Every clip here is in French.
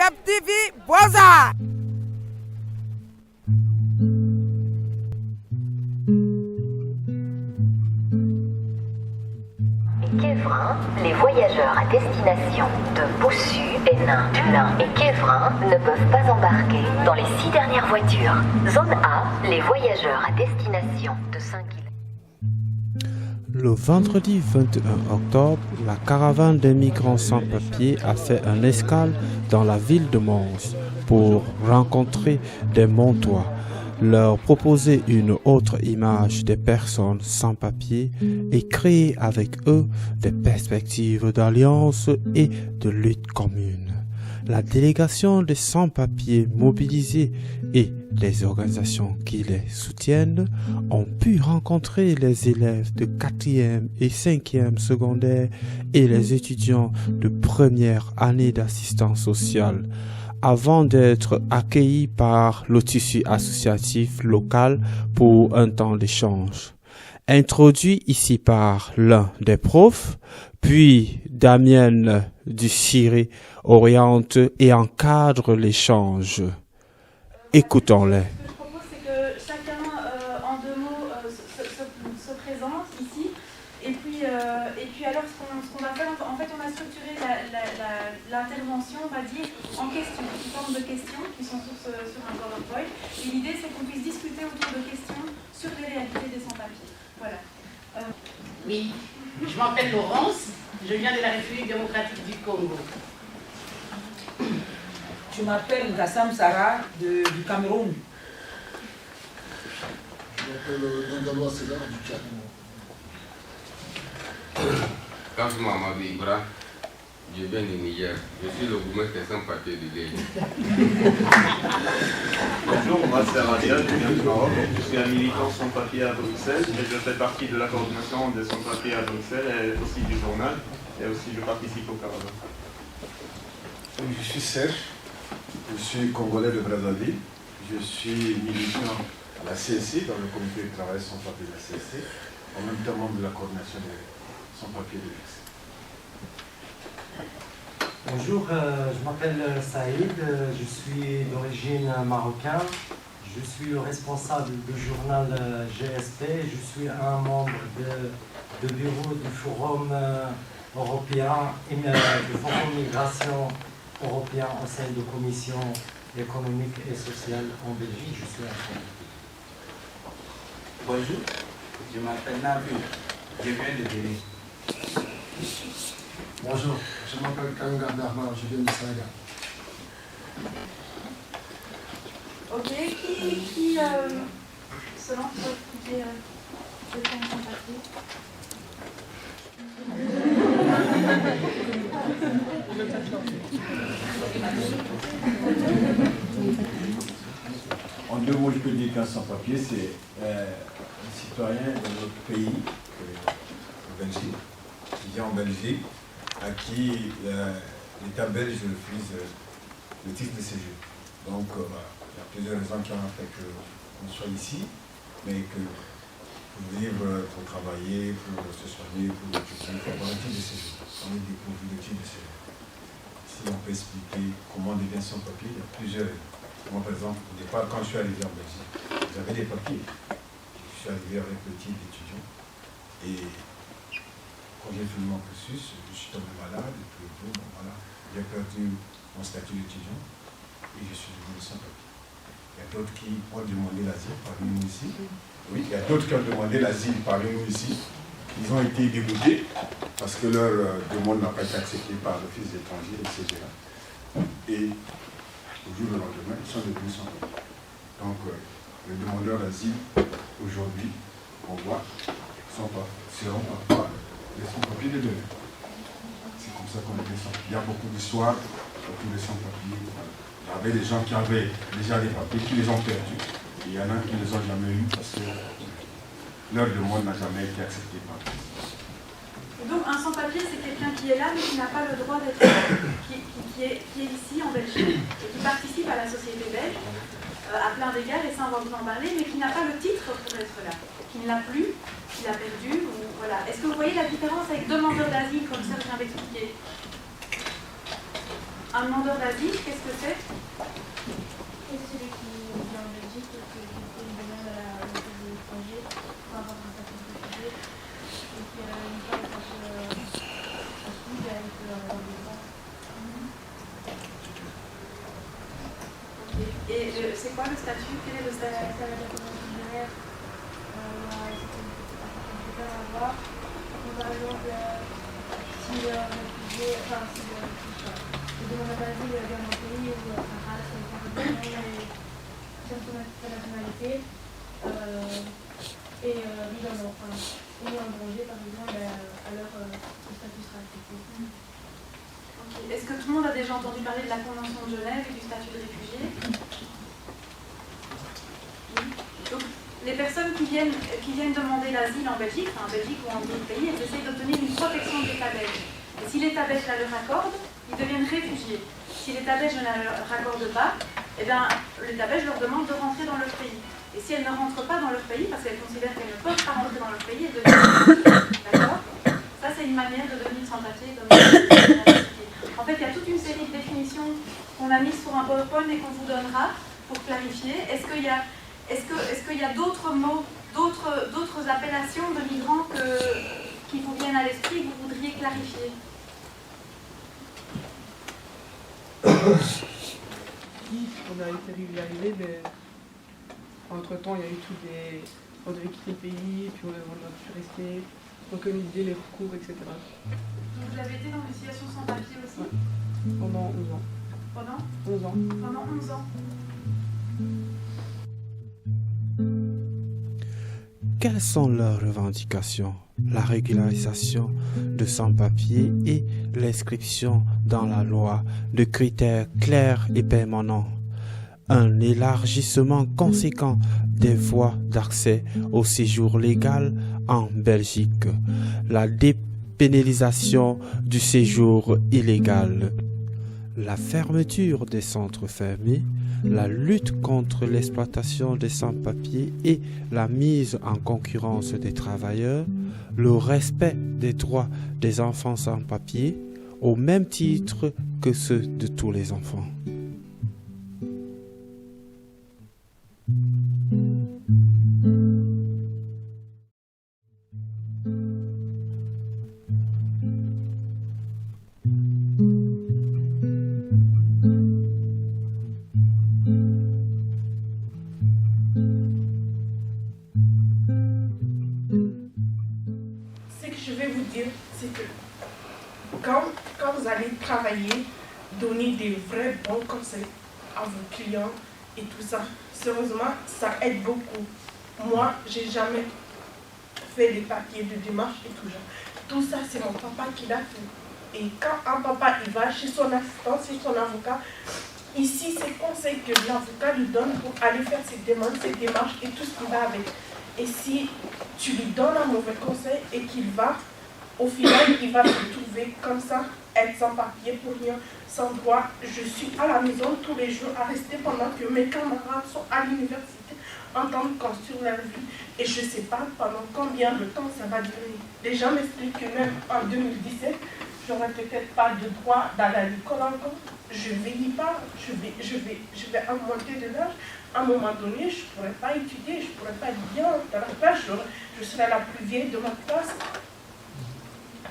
Web TV Boza. Quévrin, les voyageurs à destination de Boussu, Hénin, Tulin et Quévrin ne peuvent pas embarquer dans les 6 dernières voitures. Zone A, les voyageurs à destination de 5 km. Le vendredi 21 octobre, la caravane des migrants sans papier a fait un escale dans la ville de Mons pour rencontrer des Montois, leur proposer une autre image des personnes sans papier et créer avec eux des perspectives d'alliance et de lutte commune. La délégation des sans-papiers mobilisés et les organisations qui les soutiennent ont pu rencontrer les élèves de 4e et 5e secondaire et les étudiants de première année d'assistance sociale avant d'être accueillis par le tissu associatif local pour un temps d'échange. Introduit ici par l'un des profs, puis Damien Duciré oriente et encadre l'échange. Écoutons-les. Ce que je propose, c'est que chacun, en 2 mots, se présente ici. Et puis alors, ce qu'on va faire, en fait, on a structuré l'intervention, on va dire, en questions, sous forme de questions qui sont sur un PowerPoint. Et l'idée, c'est qu'on puisse discuter autour de questions sur les réalités des sans-papiers. Voilà. Oui, je m'appelle Laurence, je viens de la République démocratique du Congo. Je m'appelle Gassam Sarah du Cameroun. Je m'appelle Dangaloa Sédar du Tchad. Quand Mamadou Ibra, je viens du Niger. Je suis le gourmestre sans papier du Gué. Bonjour, moi c'est Radia, je viens du Maroc. Je suis un militant sans papier à Bruxelles et je fais partie de la coordination des sans papiers à Bruxelles et aussi du journal. Et aussi je participe au caravane. Je suis Serge, je suis congolais de Brazzaville. Je suis militant à la CSC, dans le comité de travail sans papier de la CSC, en même temps membre de la coordination des sans papier de l'Est. Bonjour, je m'appelle Saïd, je suis d'origine marocaine, je suis le responsable du journal GSP, je suis un membre du bureau du Forum européen, du Forum Migration européen au sein de la Commission économique et sociale en Belgique, je suis un. Bonjour, je m'appelle Nabil, je viens de Bénin. Bonjour, je m'appelle Kanga Bernard, je viens du Sénégal. Ok, qui se lance pour expliquer le thème sans papier? En 2 mots, je peux dire qu'un sans-papier, c'est un citoyen de notre pays, en Belgique, qui vient en Belgique, à qui l'État belge refuse le titre de séjour. Donc, il y a plusieurs raisons qui ont fait qu'on soit ici, mais que pour vivre, pour travailler, pour se soigner, pour étudier, il faut avoir un titre de séjour. On est dépourvu de titre de séjour. Si on peut expliquer comment on devient sans papier, il y a plusieurs raisons. Moi, par exemple, au départ, quand je suis arrivé en Belgique, j'avais des papiers. Je suis arrivé avec le titre d'étudiant. Et quand j'ai fini mon cursus, je suis tombé malade. Et puis, bon, voilà, j'ai perdu mon statut d'étudiant. Et je suis devenu sans papier. Il y a d'autres qui ont demandé l'asile parmi nous ici. Oui, il y a d'autres qui ont demandé l'asile parmi nous ici. Ils ont été déboutés parce que leur demande n'a pas été acceptée par l'Office d'étrangers, etc. Et au jour du lendemain, ils sont devenus sans papier. Donc, les demandeurs d'asile, aujourd'hui, on voit, seront pas les sans-papiers de demain. C'est comme ça qu'on est sans. Il y a beaucoup d'histoires autour des sans-papiers. Voilà. Il y avait des gens qui avaient déjà des papiers, qui les ont perdus. Et il y en a qui ne les ont jamais eus parce que leur demande n'a jamais été acceptée par eux. Donc un sans-papier, c'est quelqu'un qui est là mais qui n'a pas le droit d'être là, qui est ici en Belgique et qui participe à la société belge à plein d'égards, et ça on va vous en parler, mais qui n'a pas le titre pour être là, qui ne l'a plus, qui l'a perdu, ou voilà. Est-ce que vous voyez la différence avec demandeur d'asile, comme ça je viens d'expliquer? Un demandeur d'asile, qu'est-ce que c'est? C'est celui qui vient en Belgique et qui fait une demande à l'autorité de l'étranger pour avoir un statut de réfugié. Et puis une fois que ça suit, il peut avoir des droits. Et c'est quoi le statut? Quel est le statut? Ça va de la Convention de Genève. C'est pas à voir. Par exemple, si le réfugié, enfin si le demandeur d'asile vient d'un pays où sa race, sa nationalité, et mis en danger, par exemple, alors le statut sera accepté. Okay. Est-ce que tout le monde a déjà entendu parler de la Convention de Genève et du statut de réfugié? Oui. Donc, les personnes qui viennent demander l'asile en Belgique ou en d'autres pays, elles essayent d'obtenir une protection de l'État belge. Et si l'État belge la leur accorde, ils deviennent réfugiés. Si l'État belge ne la leur accorde pas, eh bien, l'État belge leur demande de rentrer dans leur pays. Et si elles ne rentrent pas dans leur pays, parce qu'elles considèrent qu'elles ne peuvent pas rentrer dans leur pays, elles deviennent réfugiées. D'accord? Ça, c'est une manière de devenir sans-papier. En fait, il y a toute une série de définitions qu'on a mises sur un PowerPoint et qu'on vous donnera pour clarifier. Est-ce qu'il y a d'autres mots, d'autres appellations de migrants qui vous viennent à l'esprit que vous voudriez clarifier? On a été régularisé, mais entre-temps, il y a eu tous des... On devait quitter le pays, puis on a pu rester, recommuniser les recours, etc. Donc vous avez été dans une situation sans papier aussi? Pendant 11 ans. Pendant 11 ans. Pendant 11 ans. Quelles sont leurs revendications? La régularisation de sans-papiers et l'inscription dans la loi de critères clairs et permanents. Un élargissement conséquent des voies d'accès au séjour légal en Belgique. La dépénalisation du séjour illégal. La fermeture des centres fermés. La lutte contre l'exploitation des sans-papiers et la mise en concurrence des travailleurs, le respect des droits des enfants sans-papiers au même titre que ceux de tous les enfants. Donner des vrais bons conseils à vos clients et tout ça. Sérieusement, ça aide beaucoup. Moi, j'ai jamais fait des papiers de démarche et tout ça. Tout ça, c'est mon papa qui l'a fait. Et quand un papa il va chez son assistant, chez son avocat, ici, c'est le conseil que l'avocat lui donne pour aller faire ses demandes, ses démarches et tout ce qui va avec. Et si tu lui donnes un mauvais conseil et qu'il va, au final, il va se trouver comme ça, être sans papier pour rien, sans droit. Je suis à la maison tous les jours à rester pendant que mes camarades sont à l'université en train de construire leur vie. Et je ne sais pas pendant combien de temps ça va durer. Les gens m'expliquent que même en 2017, j'aurais peut-être pas de droit d'aller à l'école encore. Je ne vieillis pas, je vais augmenter de l'âge. À un moment donné, je ne pourrais pas étudier, je ne pourrais pas être bien dans la classe, je serai la plus vieille de ma classe.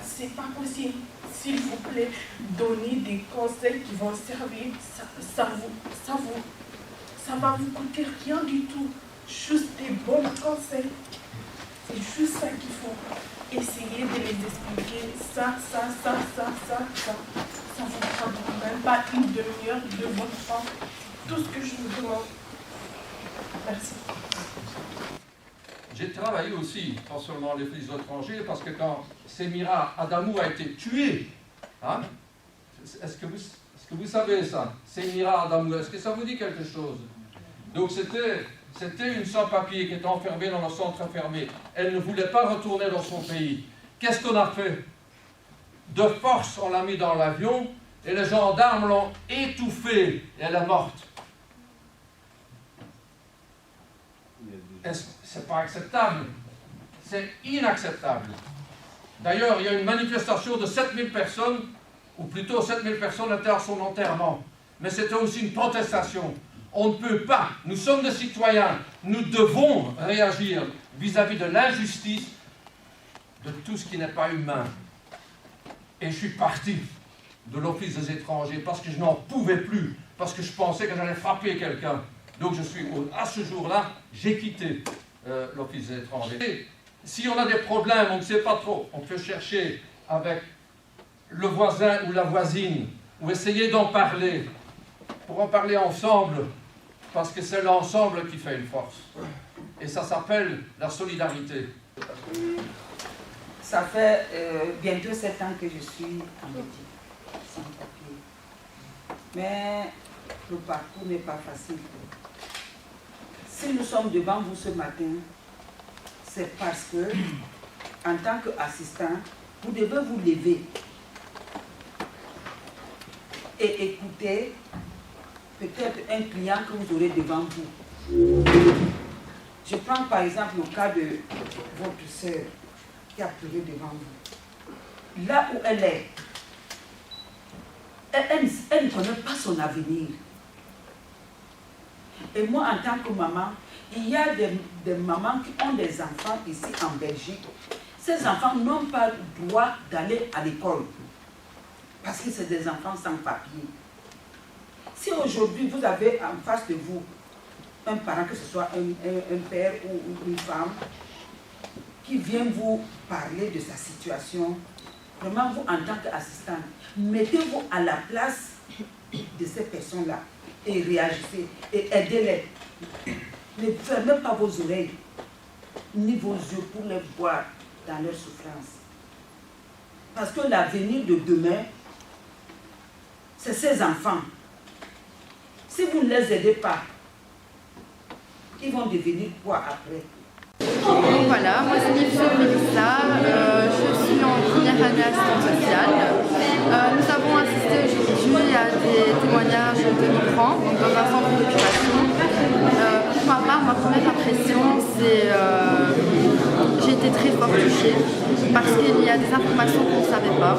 C'est pas possible. S'il vous plaît, donnez des conseils qui vont servir. Ça va vous coûter rien du tout. Juste des bons conseils. C'est juste ça qu'il faut. Essayez de les expliquer. Ça vous prendra même pas une demi-heure de votre temps. Tout ce que je vous demande. Merci. J'ai travaillé aussi, pas seulement les flics étrangers, parce que quand Semira Adamou a été tué, hein, est-ce que vous savez ça? Semira Adamou, est-ce que ça vous dit quelque chose? Donc c'était une sans-papier qui était enfermée dans le centre fermé. Elle ne voulait pas retourner dans son pays. Qu'est-ce qu'on a fait? De force, on l'a mis dans l'avion et les gendarmes l'ont étouffée et elle est morte. C'est pas acceptable. C'est inacceptable. D'ailleurs, il y a une manifestation de 7000 personnes ou plutôt 7000 personnes étaient à son enterrement. Mais c'était aussi une protestation. On ne peut pas, nous sommes des citoyens, nous devons réagir vis-à-vis de l'injustice, de tout ce qui n'est pas humain. Et je suis parti de l'Office des étrangers parce que je n'en pouvais plus, parce que je pensais que j'allais frapper quelqu'un. Donc à ce jour-là, j'ai quitté l'Office des étrangers. Et si on a des problèmes, on ne sait pas trop, on peut chercher avec le voisin ou la voisine, ou essayer d'en parler, pour en parler ensemble, parce que c'est l'ensemble qui fait une force. Et ça s'appelle la solidarité. Ça fait bientôt 7 ans que je suis en Belgique, sans papier. Mais le parcours n'est pas facile. Si nous sommes devant vous ce matin, c'est parce que, en tant qu'assistant, vous devez vous lever et écouter peut-être un client que vous aurez devant vous. Je prends par exemple le cas de votre sœur qui a pleuré devant vous. Là où elle est, elle ne connaît pas son avenir. Et moi, en tant que maman, il y a des mamans qui ont des enfants ici en Belgique. Ces enfants n'ont pas le droit d'aller à l'école parce que c'est des enfants sans papier. Si aujourd'hui vous avez en face de vous un parent, que ce soit un père ou une femme, qui vient vous parler de sa situation, vraiment vous en tant qu'assistant, mettez-vous à la place de ces personnes-là et réagissez et aidez-les. Ne fermez pas vos oreilles ni vos yeux pour les voir dans leur souffrance. Parce que l'avenir de demain, c'est ces enfants. Si vous ne les aidez pas, ils vont devenir quoi après? Donc voilà, moi c'est Mélissa, je suis en première année assistante sociale. Nous avons assisté aujourd'hui à des témoignages de migrants dans un centre d'occupation. Pour ma part, ma première impression, c'est j'ai été très fort touchée parce qu'il y a des informations qu'on ne savait pas.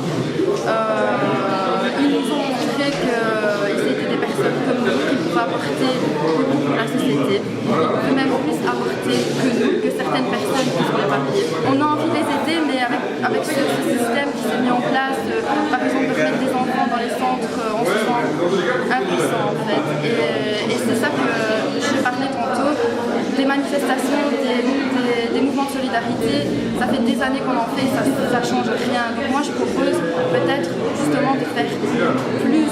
Ils nous ont montré qu'ils étaient des personnes comme nous qui pouvaient apporter beaucoup à la société, même plus apporter que nous, que certaines personnes qui sont les papiers. On a envie de les aider, mais avec ce système qui s'est mis en place, par exemple de mettre des enfants dans les centres, on se sent impuissant en fait. Et c'est ça que je parlais tantôt, des manifestations, des mouvements de solidarité, ça fait des années qu'on en fait, ça ne change rien. Donc moi je propose peut-être justement de faire plus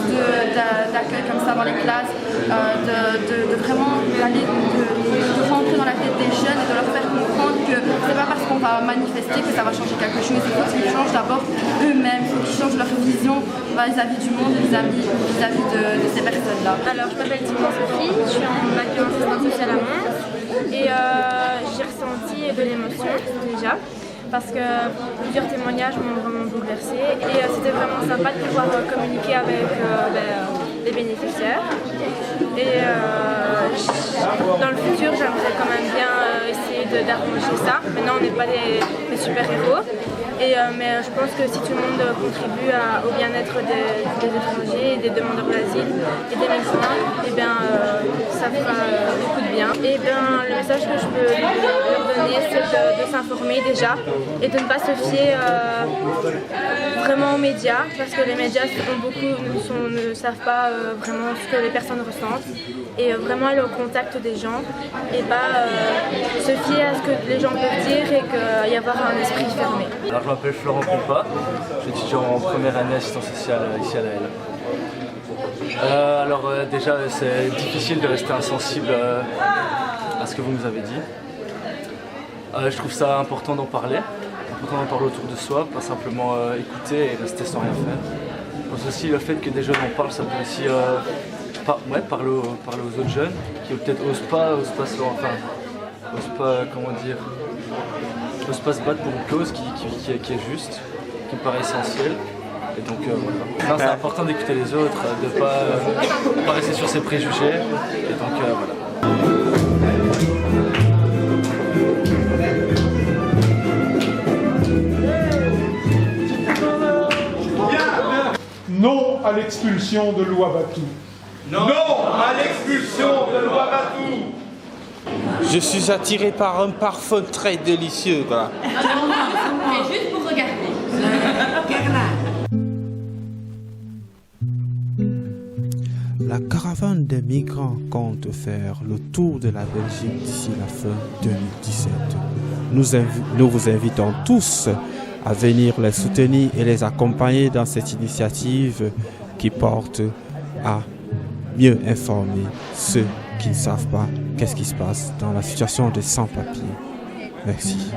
d'accueil comme ça dans les classes, de vraiment de rentrer dans la tête des jeunes et de leur faire comprendre que c'est pas parce qu'on va manifester que ça va changer quelque chose. Il faut qu'ils changent d'abord eux-mêmes, il faut qu'ils changent leur vision vis-à-vis du monde, vis-à-vis de ces personnes-là. Alors je m'appelle Sophie, je suis en accueil en assistante sociale à Mons et j'ai ressenti de l'émotion déjà. Parce que plusieurs témoignages m'ont vraiment bouleversée et c'était vraiment sympa de pouvoir communiquer avec les bénéficiaires. Et dans le futur, j'aimerais quand même bien essayer d'arranger ça. Maintenant, on n'est pas des super-héros. Mais je pense que si tout le monde contribue au bien-être des étrangers, des demandeurs d'asile et des migrants, eh bien, ça fera beaucoup de bien. Et bien, le message que je peux leur donner, c'est de s'informer déjà et de ne pas se fier vraiment aux médias, parce que les médias ne savent pas vraiment ce que les personnes ressentent. Et vraiment aller au contact des gens et pas se fier à ce que les gens peuvent dire et qu'il y avoir un esprit fermé. Alors je m'appelle Florent Compas, j'étudie en première année assistance sociale ici à la L. Alors déjà c'est difficile de rester insensible à ce que vous nous avez dit. Je trouve ça important d'en parler autour de soi, pas simplement écouter et rester sans rien faire. Je pense aussi le fait que des jeunes en parlent, ça peut aussi parler aux autres jeunes qui peut-être osent pas se battre pour une cause qui est juste, qui me paraît essentielle. Et donc voilà. Non, c'est important d'écouter les autres, de pas rester sur ses préjugés. Et donc voilà. à l'expulsion de Louabatou. Non à l'expulsion de Louabatou. Je suis attiré par un parfum très délicieux. Voilà. Mais juste pour regarder. La caravane des migrants compte faire le tour de la Belgique d'ici la fin 2017. Nous vous invitons tous à venir les soutenir et les accompagner dans cette initiative qui porte à mieux informer ceux qui ne savent pas qu'est-ce qui se passe dans la situation des sans-papiers. Merci.